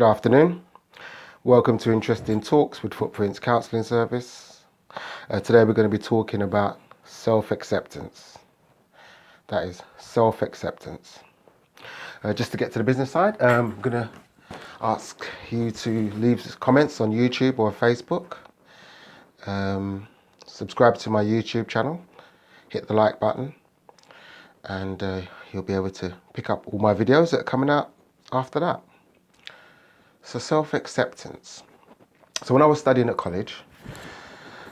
Good afternoon. Welcome to Interesting Talks with Footprints Counselling Service. Today we're going to be talking about self-acceptance. That is self-acceptance. Just to get to the business side, I'm going to ask you to leave comments on YouTube or Facebook. Subscribe to my YouTube channel. Hit the like button. And you'll be able to pick up all my videos that are coming out after that. So self-acceptance. So when I was studying at college,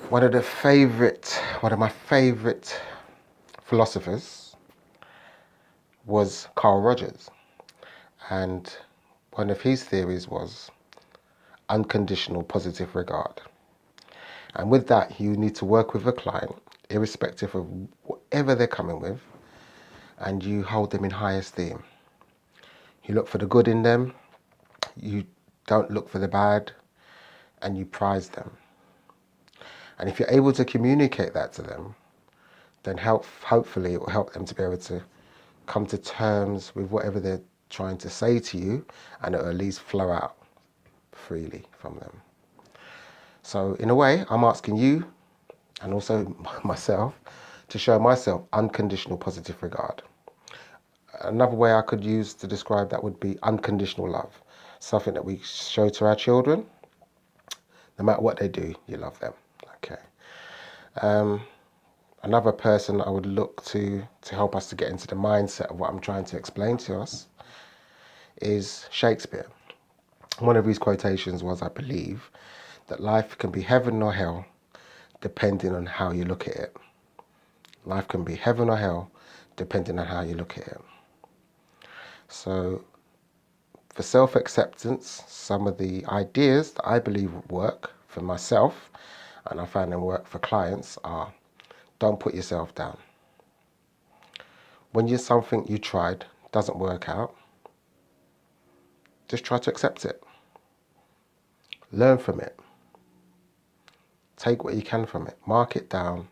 one of my favorite philosophers was Carl Rogers. And one of his theories was unconditional positive regard. And with that, you need to work with a client, irrespective of whatever they're coming with, and you hold them in high esteem. You look for the good in them, you don't look for the bad, and you prize them. And if you're able to communicate that to them, then hopefully it will help them to be able to come to terms with whatever they're trying to say to you, and it will at least flow out freely from them. So in a way, I'm asking you, and also myself, to show myself unconditional positive regard. Another way I could use to describe that would be unconditional love. Something that we show to our children. No matter what they do, you love them. Okay. Another person I would look to help us to get into the mindset of what I'm trying to explain to us is Shakespeare. One of his quotations was, I believe, that life can be heaven or hell depending on how you look at it. Life can be heaven or hell depending on how you look at it. So for self-acceptance, some of the ideas that I believe would work for myself, and I find them work for clients, are: don't put yourself down. When something you tried doesn't work out, just try to accept it. Learn from it. Take what you can from it. Mark it down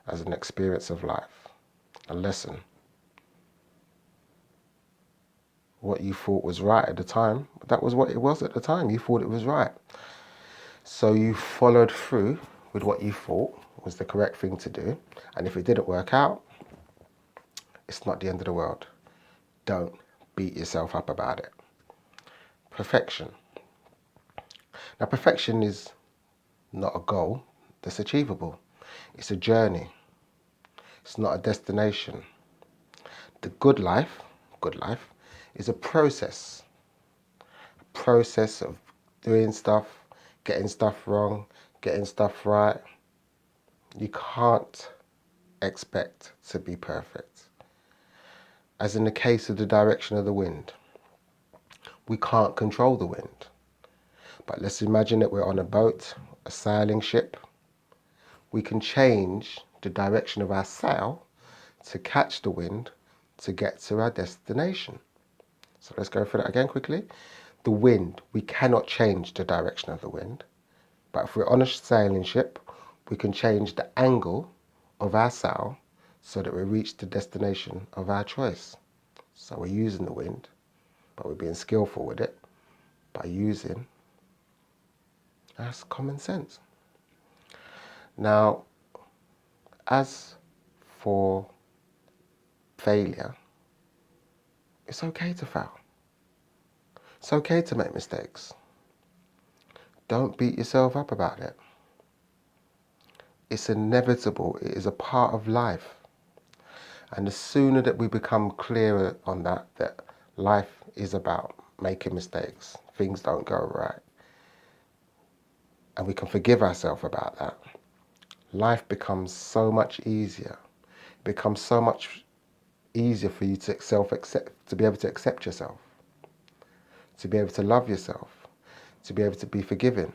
as an experience of life, a lesson. What you thought was right at the time, that was what it was at the time. You thought it was right. So you followed through with what you thought was the correct thing to do. And if it didn't work out, it's not the end of the world. Don't beat yourself up about it. Perfection. Now, perfection is not a goal that's achievable. It's a journey. It's not a destination. The good life is a process. A process of doing stuff, getting stuff wrong, getting stuff right. You can't expect to be perfect. As in the case of the direction of the wind, we can't control the wind. But let's imagine that we're on a boat, a sailing ship. We can change the direction of our sail to catch the wind to get to our destination. So let's go through that again quickly. The wind, we cannot change the direction of the wind. But if we're on a sailing ship, we can change the angle of our sail so that we reach the destination of our choice. So we're using the wind, but we're being skillful with it by using that's common sense. Now, as for failure, it's okay to fail. It's okay to make mistakes. Don't beat yourself up about it. It's inevitable. It is a part of life. And the sooner that we become clearer on that life is about making mistakes, things don't go right, and we can forgive ourselves about that, life becomes so much easier. It becomes so much easier for you to to be able to accept yourself, to be able to love yourself, to be able to be forgiving.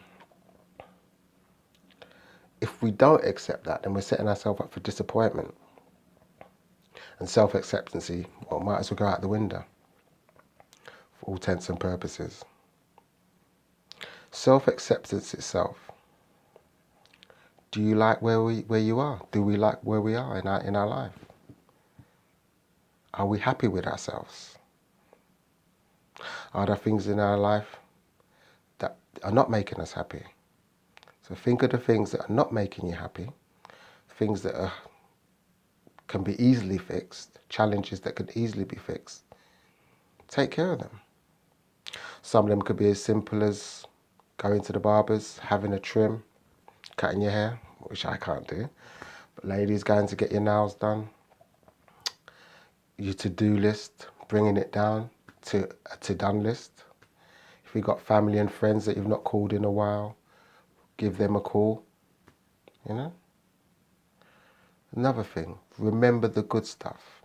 If we don't accept that, then we're setting ourselves up for disappointment. And self-acceptance, well, might as well go out the window for all intents and purposes. Self-acceptance itself. Do you like where you are? Do we like where we are in our life? Are we happy with ourselves? Are there things in our life are not making us happy. So think of the things that are not making you happy, things that can be easily fixed, challenges that could easily be fixed. Take care of them. Some of them could be as simple as going to the barbers, having a trim, cutting your hair, which I can't do. But ladies, going to get your nails done, your to-do list, bringing it down to a to-done list. If you've got family and friends that you've not called in a while, give them a call, you know. Another thing, remember the good stuff.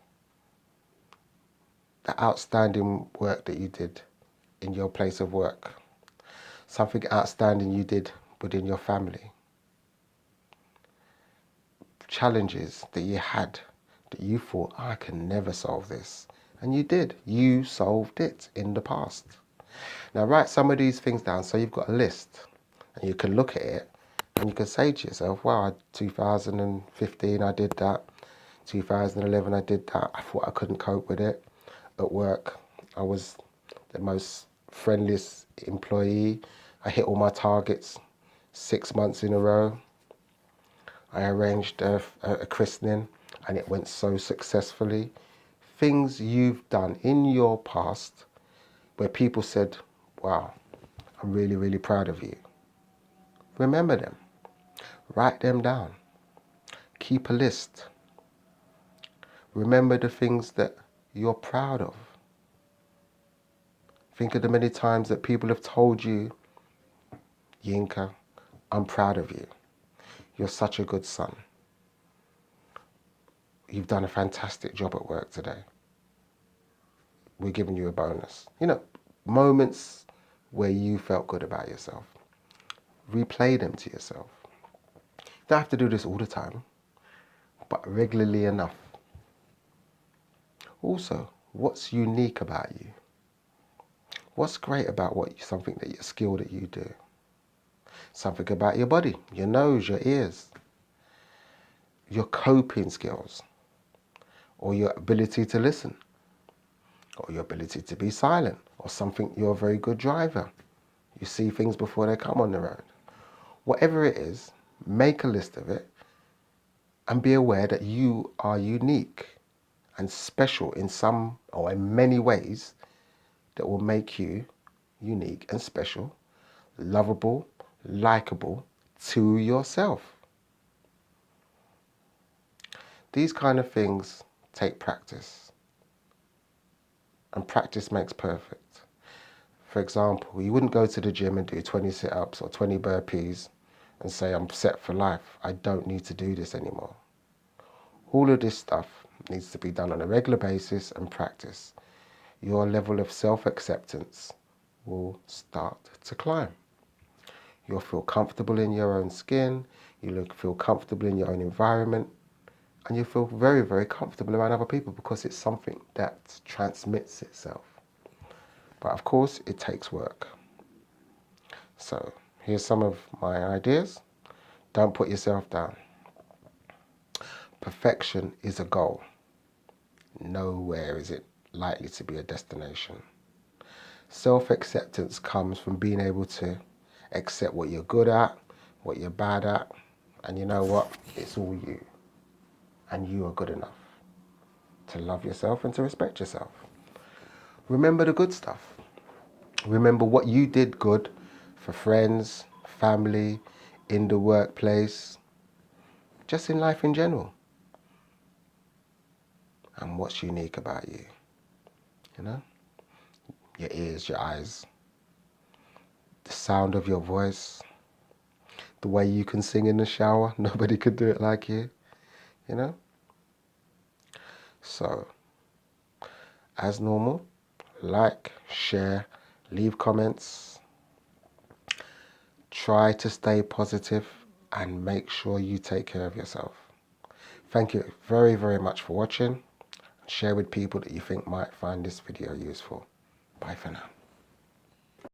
The outstanding work that you did in your place of work. Something outstanding you did within your family. Challenges that you had that you thought, I can never solve this. And you did. You solved it in the past. Now write some of these things down so you've got a list. And you can look at it and you can say to yourself, wow, 2015 I did that. 2011 I did that. I thought I couldn't cope with it. At work, I was the most friendliest employee. I hit all my targets 6 months in a row. I arranged a christening and it went so successfully. Things you've done in your past where people said, wow, I'm really, really proud of you. Remember them. Write them down. Keep a list. Remember the things that you're proud of. Think of the many times that people have told you, Yinka, I'm proud of you. You're such a good son. You've done a fantastic job at work today. We're giving you a bonus. You know, moments where you felt good about yourself. Replay them to yourself. You don't have to do this all the time, but regularly enough. Also, what's unique about you? What's great about something that your skill that you do? Something about your body, your nose, your ears, your coping skills, or your ability to listen, or your ability to be silent, or something you're a very good driver. You see things before they come on the road. Whatever it is, make a list of it and be aware that you are unique and special in some or in many ways that will make you unique and special, lovable, likable to yourself. These kind of things take practice, and practice makes perfect. For example, you wouldn't go to the gym and do 20 sit-ups or 20 burpees and say, I'm set for life. I don't need to do this anymore. All of this stuff needs to be done on a regular basis and practice. Your level of self-acceptance will start to climb. You'll feel comfortable in your own skin, you'll feel comfortable in your own environment, and you feel very, very comfortable around other people because it's something that transmits itself. But of course, it takes work. So here's some of my ideas. Don't put yourself down. Perfection is a goal. Nowhere is it likely to be a destination. Self-acceptance comes from being able to accept what you're good at, what you're bad at, and you know what? It's all you. And you are good enough to love yourself and to respect yourself. Remember the good stuff. Remember what you did good for friends, family, in the workplace, just in life in general. And what's unique about you, you know? Your ears, your eyes, the sound of your voice, the way you can sing in the shower. Nobody could do it like you, you know? So, as normal, like, share, leave comments. Try to stay positive and make sure you take care of yourself. Thank you very, very much for watching. Share with people that you think might find this video useful. Bye for now.